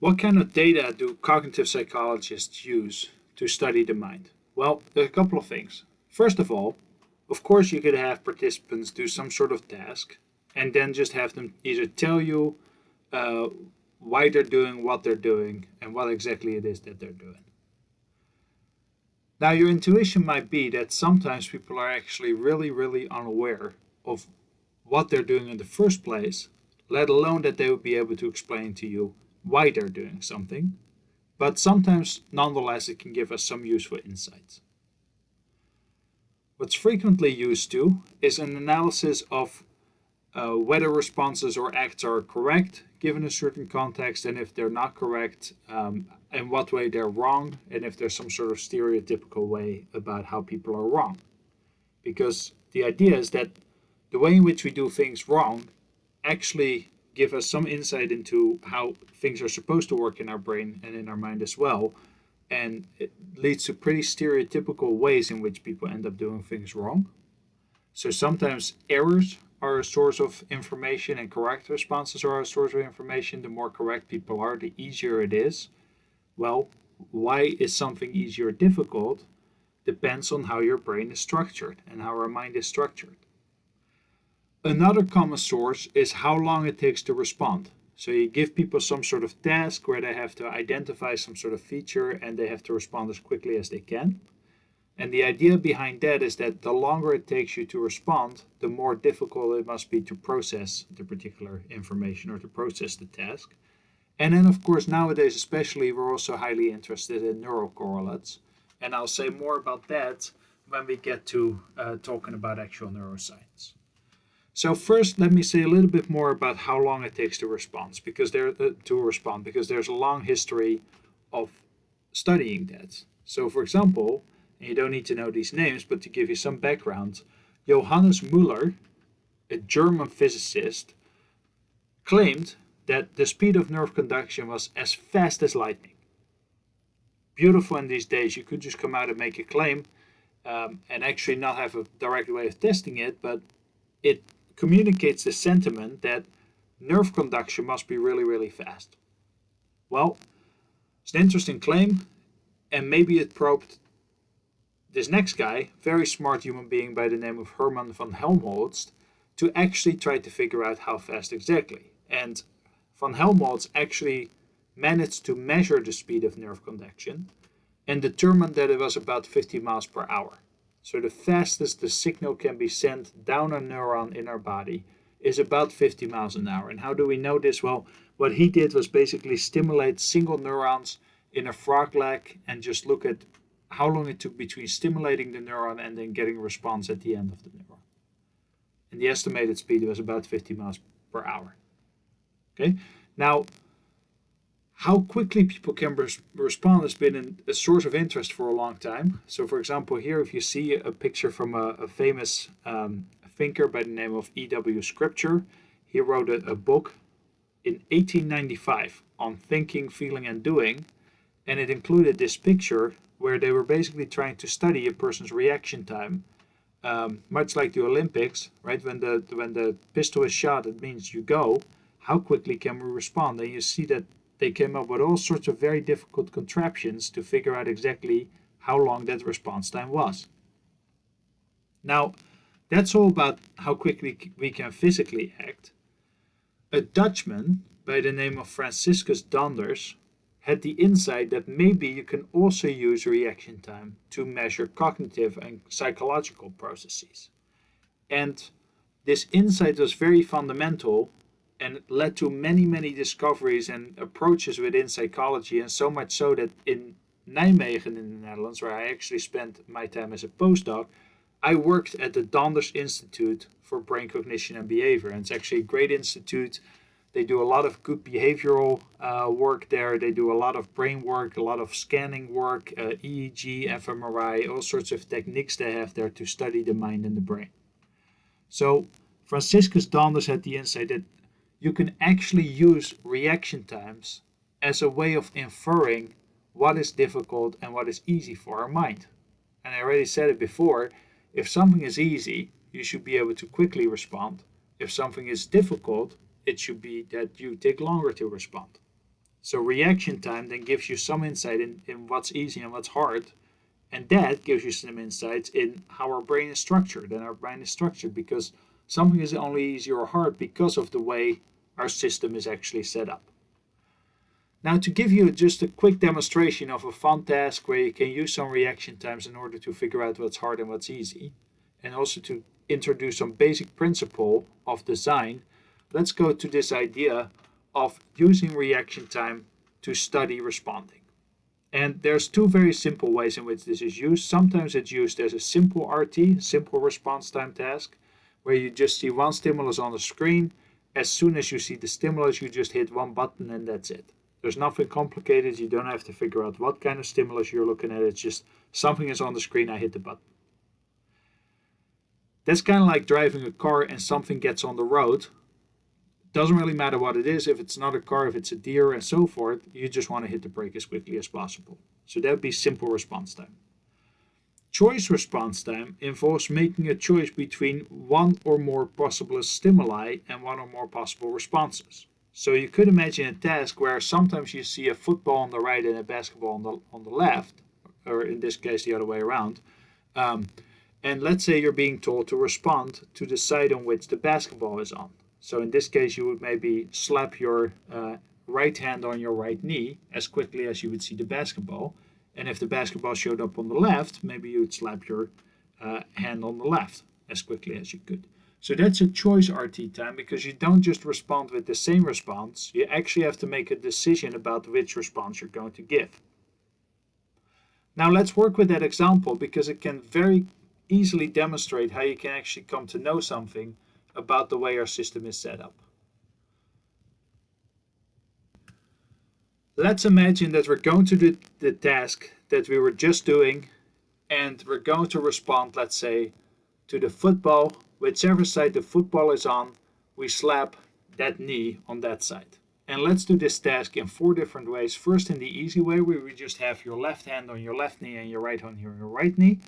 What kind of data do cognitive psychologists use to study the mind? Well, there's a couple of things. First of all, of course, you could have participants do some sort of task and then just have them either tell you why they're doing what they're doing and what exactly it is that they're doing. Now, your intuition might be that sometimes people are actually really unaware of what they're doing in the first place, let alone that they would be able to explain to you why they're doing something. But sometimes, nonetheless, it can give us some useful insights. What's frequently used to is an analysis of whether responses or acts are correct given a certain context, and if they're not correct, in what way they're wrong, and if there's some sort of stereotypical way about how people are wrong. Because the idea is that the way in which we do things wrong actually give us some insight into how things are supposed to work in our brain and in our mind as well. And it leads to pretty stereotypical ways in which people end up doing things wrong. So sometimes errors are a source of information and correct responses are a source of information. The more correct people are, the easier it is. Well, why is something easy or difficult? Depends on how your brain is structured and how our mind is structured. Another common source is how long it takes to respond. So you give people some sort of task where they have to identify some sort of feature and they have to respond as quickly as they can. And the idea behind that is that the longer it takes you to respond, the more difficult it must be to process the particular information or to process the task. And then, of course, nowadays especially, we're also highly interested in neural correlates. And I'll say more about that when we get to talking about actual neuroscience. So first, let me say a little bit more about how long it takes to respond, because there's a long history of studying that. So, for example, and you don't need to know these names, but to give you some background, Johannes Müller, a German physicist, claimed that the speed of nerve conduction was as fast as lightning. Beautiful in these days, you could just come out and make a claim and actually not have a direct way of testing it, but it communicates the sentiment that nerve conduction must be really fast. Well, it's an interesting claim, and maybe it probed this next guy, very smart human being by the name of Hermann von Helmholtz, to actually try to figure out how fast exactly. And von Helmholtz actually managed to measure the speed of nerve conduction and determined that it was about 50 miles per hour. So the fastest the signal can be sent down a neuron in our body is about 50 miles an hour. And how do we know this? Well, what he did was basically stimulate single neurons in a frog leg and just look at how long it took between stimulating the neuron and then getting a response at the end of the neuron. And the estimated speed was about 50 miles per hour. Okay, now how quickly people can respond has been a source of interest for a long time. So, for example, here, if you see a picture from a famous thinker by the name of E.W. Scripture, he wrote a book in 1895 on thinking, feeling, and doing, and it included this picture where they were basically trying to study a person's reaction time, much like the Olympics, right? When the pistol is shot, it means you go. How quickly can we respond? And you see that they came up with all sorts of very difficult contraptions to figure out exactly how long that response time was. Now, that's all about how quickly we can physically act. A Dutchman by the name of Franciscus Donders had the insight that maybe you can also use reaction time to measure cognitive and psychological processes. And this insight was very fundamental and led to many discoveries and approaches within psychology, and so much so that in Nijmegen in the Netherlands, where I actually spent my time as a postdoc, I worked at the Donders Institute for Brain Cognition and Behavior. And it's actually a great institute. They do a lot of good behavioral work there. They do a lot of brain work, a lot of scanning work, EEG, fMRI, all sorts of techniques they have there to study the mind and the brain. So Franciscus Donders had the insight that you can actually use reaction times as a way of inferring what is difficult and what is easy for our mind. And I already said it before, if something is easy, you should be able to quickly respond. If something is difficult, it should be that you take longer to respond. So reaction time then gives you some insight in what's easy and what's hard. And that gives you some insights in how our brain is structured. And our brain is structured because something is only easy or hard because of the way our system is actually set up. Now, to give you just a quick demonstration of a fun task where you can use some reaction times in order to figure out what's hard and what's easy, and also to introduce some basic principle of design, let's go to this idea of using reaction time to study responding. And there's two very simple ways in which this is used. Sometimes it's used as a simple RT, simple response time task, where you just see one stimulus on the screen. As soon as you see the stimulus, you just hit one button and that's it. There's nothing complicated. You don't have to figure out what kind of stimulus you're looking at. It's just something is on the screen, I hit the button. That's kind of like driving a car and something gets on the road. Doesn't really matter what it is, if it's not a car, if it's a deer and so forth, you just want to hit the brake as quickly as possible. So that would be simple response time. Choice response time involves making a choice between one or more possible stimuli and one or more possible responses. So you could imagine a task where sometimes you see a football on the right and a basketball on the left, or in this case the other way around. And let's say you're being told to respond to the side on which the basketball is on. So in this case, you would maybe slap your right hand on your right knee as quickly as you would see the basketball. And if the basketball showed up on the left, maybe you would slap your hand on the left as quickly as you could. So that's a choice RT time, because you don't just respond with the same response. You actually have to make a decision about which response you're going to give. Now let's work with that example, because it can very easily demonstrate how you can actually come to know something about the way our system is set up. Let's imagine that we're going to do the task that we were just doing, and we're going to respond, let's say, to the football. Whichever side the football is on, we slap that knee on that side. And let's do this task in 4 different ways. First, in the easy way, where we just have your left hand on your left knee and your right hand on your right knee.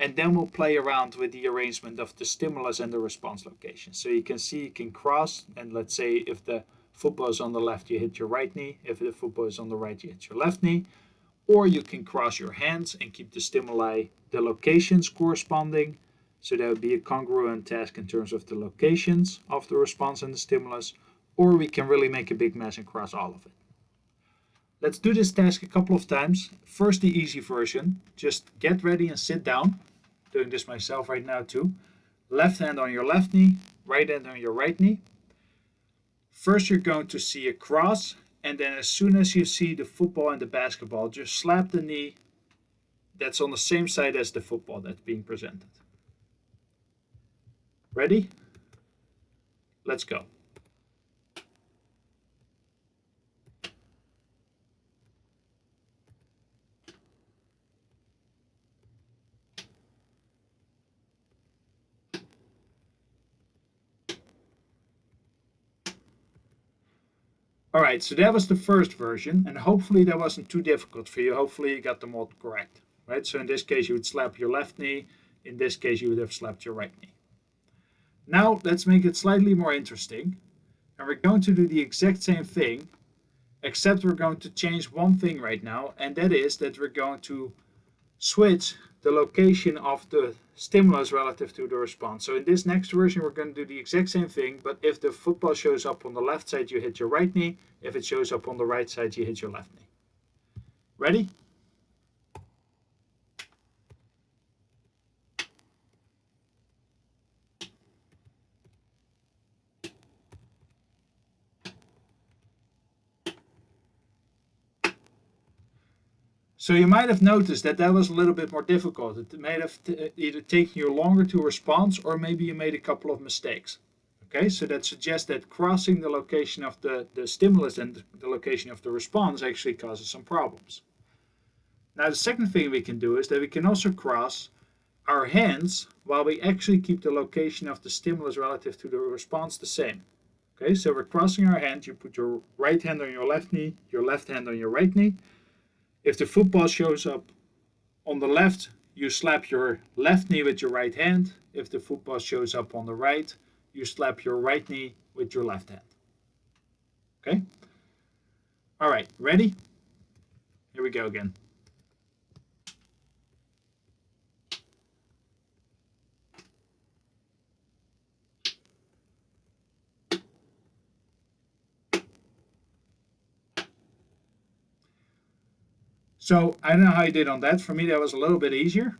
And then we'll play around with the arrangement of the stimulus and the response location. So you can see you can cross, and let's say if the football is on the left, you hit your right knee. If the football is on the right, you hit your left knee. Or you can cross your hands and keep the stimuli, the locations corresponding. So that would be a congruent task in terms of the locations of the response and the stimulus. Or we can really make a big mess and cross all of it. Let's do this task a couple of times. First, the easy version. Just get ready and sit down. Doing this myself right now too. Left hand on your left knee, right hand on your right knee. First, you're going to see a cross, and then as soon as you see the football and the basketball, just slap the knee that's on the same side as the football that's being presented. Ready? Let's go. All right, so that was the first version, and hopefully that wasn't too difficult for you. Hopefully you got them all correct, right? So in this case, you would slap your left knee. In this case, you would have slapped your right knee. Now, let's make it slightly more interesting. And we're going to do the exact same thing, except we're going to change one thing right now, and that is that we're going to switch the location of the stimulus relative to the response. So in this next version, we're going to do the exact same thing, but if the football shows up on the left side, you hit your right knee. If it shows up on the right side, you hit your left knee. Ready? So you might have noticed that that was a little bit more difficult. It may have either taken you longer to respond, or maybe you made a couple of mistakes. Okay, so that suggests that crossing the location of the stimulus and the location of the response actually causes some problems. Now the second thing we can do is that we can also cross our hands while we actually keep the location of the stimulus relative to the response the same. Okay, so we're crossing our hand. You put your right hand on your left knee, your left hand on your right knee. If the football shows up on the left, you slap your left knee with your right hand. If the football shows up on the right, you slap your right knee with your left hand. Okay? All right, ready? Here we go again. So I don't know how you did on that. For me, that was a little bit easier.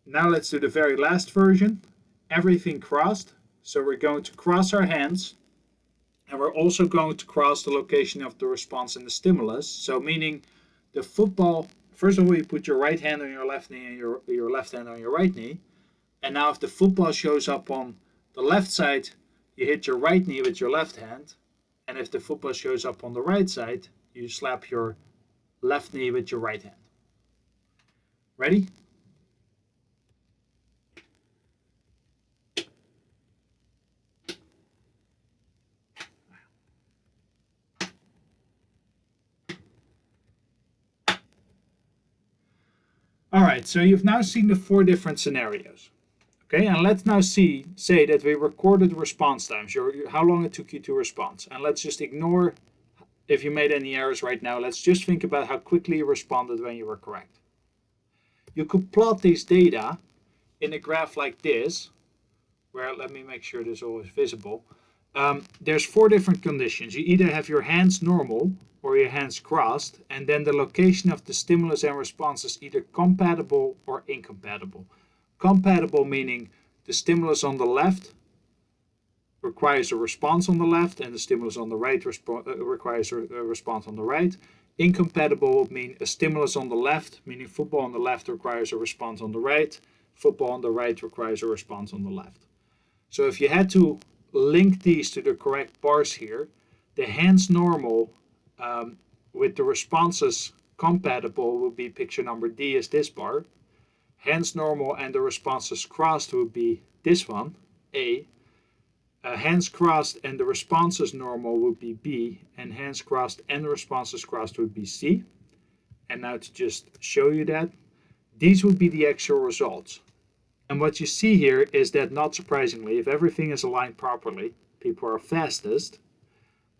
Now let's do the very last version. Everything crossed. So we're going to cross our hands, and we're also going to cross the location of the response in the stimulus. So meaning the football, first of all, you put your right hand on your left knee and your left hand on your right knee. And now if the football shows up on the left side, you hit your right knee with your left hand. And if the football shows up on the right side, you slap your left knee with your right hand. Ready? All right, so you've now seen the 4 different scenarios. Okay, and let's now say that we recorded response times, how long it took you to respond. And let's just ignore if you made any errors right now. Let's just think about how quickly you responded when you were correct. You could plot these data in a graph like this, where, let me make sure this all is visible. There's 4 different conditions. You either have your hands normal or your hands crossed, and then the location of the stimulus and response is either compatible or incompatible. Compatible meaning the stimulus on the left requires a response on the left, and the stimulus on the right requires a response on the right. Incompatible would mean a stimulus on the left, meaning football on the left requires a response on the right. Football on the right requires a response on the left. So if you had to link these to the correct bars here, the hands normal with the responses compatible would be picture number D is this bar. Hands normal and the responses crossed would be this one, A. Hands crossed and the responses normal would be B, and hands crossed and the responses crossed would be C. And now to just show you that, these would be the actual results. And what you see here is that, not surprisingly, if everything is aligned properly, people are fastest.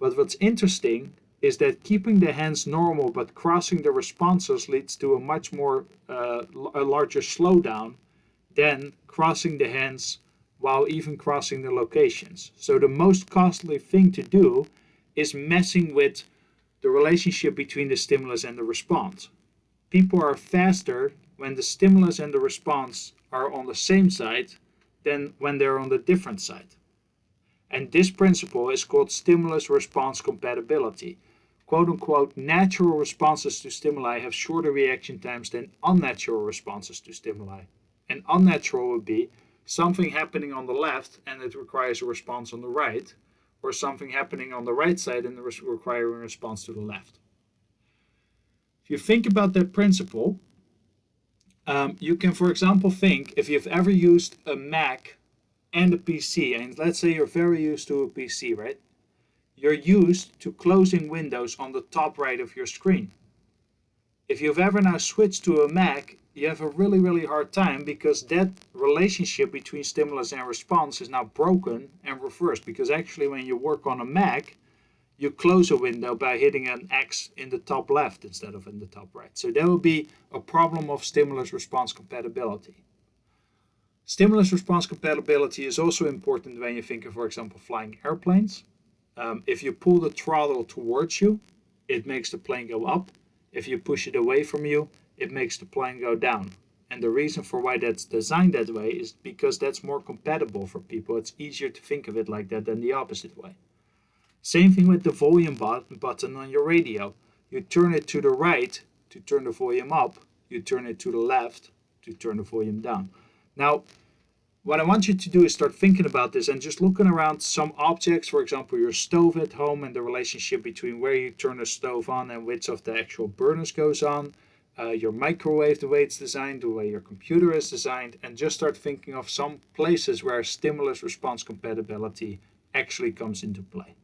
But what's interesting is that keeping the hands normal but crossing the responses leads to a much more, a larger slowdown than crossing the hands while even crossing the locations. So the most costly thing to do is messing with the relationship between the stimulus and the response. People are faster when the stimulus and the response are on the same side than when they're on the different side. And this principle is called stimulus response compatibility. Quote unquote, natural responses to stimuli have shorter reaction times than unnatural responses to stimuli. And unnatural would be something happening on the left and it requires a response on the right, or something happening on the right side and requiring a response to the left. If you think about that principle, you can, for example, think if you've ever used a Mac and a PC, and let's say you're very used to a PC, right? You're used to closing windows on the top right of your screen. If you've ever now switched to a Mac, you have a really, really hard time because that relationship between stimulus and response is now broken and reversed, because actually when you work on a Mac, you close a window by hitting an X in the top left instead of in the top right. So that would be a problem of stimulus response compatibility. Stimulus response compatibility is also important when you think of, for example, flying airplanes. If you pull the throttle towards you, it makes the plane go up. If you push it away from you, it makes the plane go down. And the reason for why that's designed that way is because that's more compatible for people. It's easier to think of it like that than the opposite way. Same thing with the volume button on your radio. You turn it to the right to turn the volume up. You turn it to the left to turn the volume down. Now, what I want you to do is start thinking about this and just looking around some objects, for example, your stove at home and the relationship between where you turn the stove on and which of the actual burners goes on, your microwave, the way it's designed, the way your computer is designed, and just start thinking of some places where stimulus response compatibility actually comes into play.